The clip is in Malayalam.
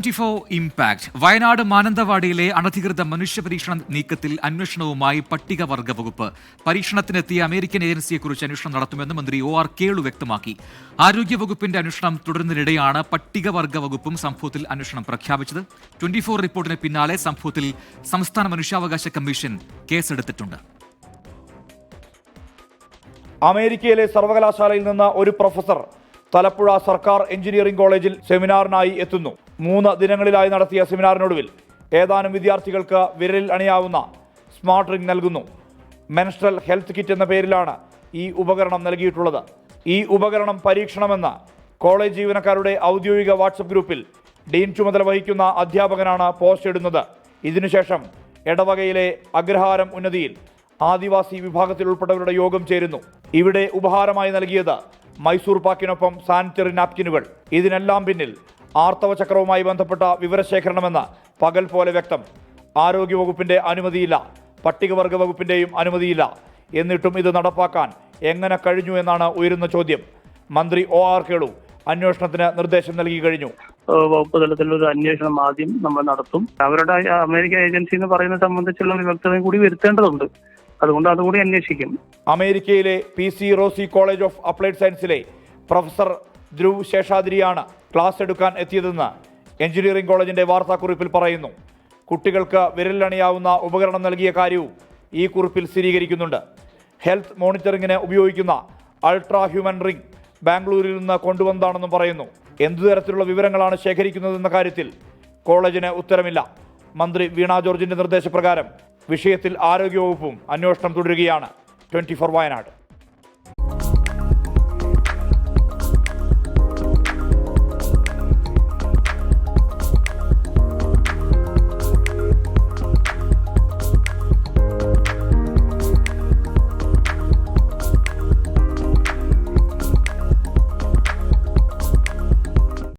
24 ഇംപാക്ട്. വയനാട് മാനന്തവാടിയിലെ അനധികൃത മനുഷ്യപരീക്ഷണ നീക്കത്തിൽ അന്വേഷണവുമായി പട്ടികവർഗ വകുപ്പ്. പരീക്ഷണത്തിനെത്തിയ അമേരിക്കൻ ഏജൻസിയെക്കുറിച്ച് അന്വേഷണം നടത്തുമെന്ന് മന്ത്രി OR കേളു വ്യക്തമാക്കി. ആരോഗ്യവകുപ്പിന്റെ അന്വേഷണം തുടരുന്നതിനിടെയാണ് പട്ടികവർഗ വകുപ്പും സംഭവത്തിൽ അന്വേഷണം പ്രഖ്യാപിച്ചത്. 24 റിപ്പോർട്ടിന് പിന്നാലെ സംഭവത്തിൽ സംസ്ഥാന മനുഷ്യാവകാശ കമ്മീഷൻ കേസെടുത്തിട്ടുണ്ട്. അമേരിക്കയിലെ സർവകലാശാലയിൽ നിന്ന് ഒരു പ്രൊഫസർ തലപ്പുഴ സർക്കാർ എഞ്ചിനീയറിംഗ് കോളേജിൽ സെമിനാറിനായി എത്തുന്നു. 3 ദിനങ്ങളിലായി നടത്തിയ സെമിനാറിനൊടുവിൽ ഏതാനും വിദ്യാർത്ഥികൾക്ക് വിരലിൽ അണിയാവുന്ന സ്മാർട്ട് റിംഗ് നൽകുന്നു. മെൻസ്ട്രൽ ഹെൽത്ത് കിറ്റ് എന്ന പേരിലാണ് ഈ ഉപകരണം നൽകിയിട്ടുള്ളത്. ഈ ഉപകരണം പരീക്ഷണമെന്ന് കോളേജ് ജീവനക്കാരുടെ ഔദ്യോഗിക വാട്സപ്പ് ഗ്രൂപ്പിൽ ഡീൻ ചുമതല വഹിക്കുന്ന അധ്യാപകനാണ് പോസ്റ്റ് ഇടുന്നത്. ഇതിനുശേഷം എടവകയിലെ അഗ്രഹാരം ഉന്നതിയിൽ ആദിവാസി വിഭാഗത്തിൽ ഉൾപ്പെട്ടവരുടെ യോഗം ചേരുന്നു. ഇവിടെ ഉപഹാരമായി നൽകിയത് മൈസൂർ പാക്കിനൊപ്പം സാനിറ്ററി നാപ്കിനുകൾ. ഇതിനെല്ലാം പിന്നിൽ ആർത്തവ ചക്രവുമായി ബന്ധപ്പെട്ട വിവരശേഖരണമെന്ന് പകൽ പോലെ വ്യക്തം. ആരോഗ്യവകുപ്പിന്റെ അനുമതിയില്ല, പട്ടികവർഗ വകുപ്പിന്റെയും അനുമതിയില്ല. എന്നിട്ടും ഇത് നടപ്പാക്കാൻ എങ്ങനെ കഴിഞ്ഞു എന്നാണ് ഉയരുന്ന ചോദ്യം. മന്ത്രി OR കേളു അന്വേഷണത്തിന് നിർദ്ദേശം നൽകി കഴിഞ്ഞു. വകുപ്പ് തലത്തിലൊരു അന്വേഷണം ആദ്യം നമ്മൾ നടത്തും. അവരുടെ അമേരിക്ക ഏജൻസി എന്ന് പറയുന്നത് സംബന്ധിച്ചുള്ള ഒരു വ്യക്തതയും കൂടി വരുത്തേണ്ടതുണ്ട്. അതുകൊണ്ട് അതുകൂടി അന്വേഷിക്കും. അമേരിക്കയിലെ PC റോസി കോളേജ് ഓഫ് അപ്ലൈഡ് സയൻസിലെ പ്രൊഫസർ ധ്രുവ് ശേഷാദ്രിയാണ് ക്ലാസ് എടുക്കാൻ എത്തിയതെന്ന് എഞ്ചിനീയറിംഗ് കോളേജിന്റെ വാർത്താക്കുറിപ്പിൽ പറയുന്നു. കുട്ടികൾക്ക് വിരലിലണിയാവുന്ന ഉപകരണം നൽകിയ കാര്യവും ഈ കുറിപ്പിൽ സ്ഥിരീകരിക്കുന്നുണ്ട്. ഹെൽത്ത് മോണിറ്ററിംഗിന് ഉപയോഗിക്കുന്ന അൾട്രാ ഹ്യൂമൻ റിംഗ് ബാംഗ്ലൂരിൽ നിന്ന് കൊണ്ടുവന്നതാണെന്നും പറയുന്നു. എന്തു തരത്തിലുള്ള വിവരങ്ങളാണ് ശേഖരിക്കുന്നതെന്ന കാര്യത്തിൽ കോളേജിന് ഉത്തരമില്ല. മന്ത്രി വീണ ജോർജിന്റെ നിർദ്ദേശപ്രകാരം വിഷയത്തിൽ ആരോഗ്യവകുപ്പും അന്വേഷണം തുടരുകയാണ്. 24 വയനാട്.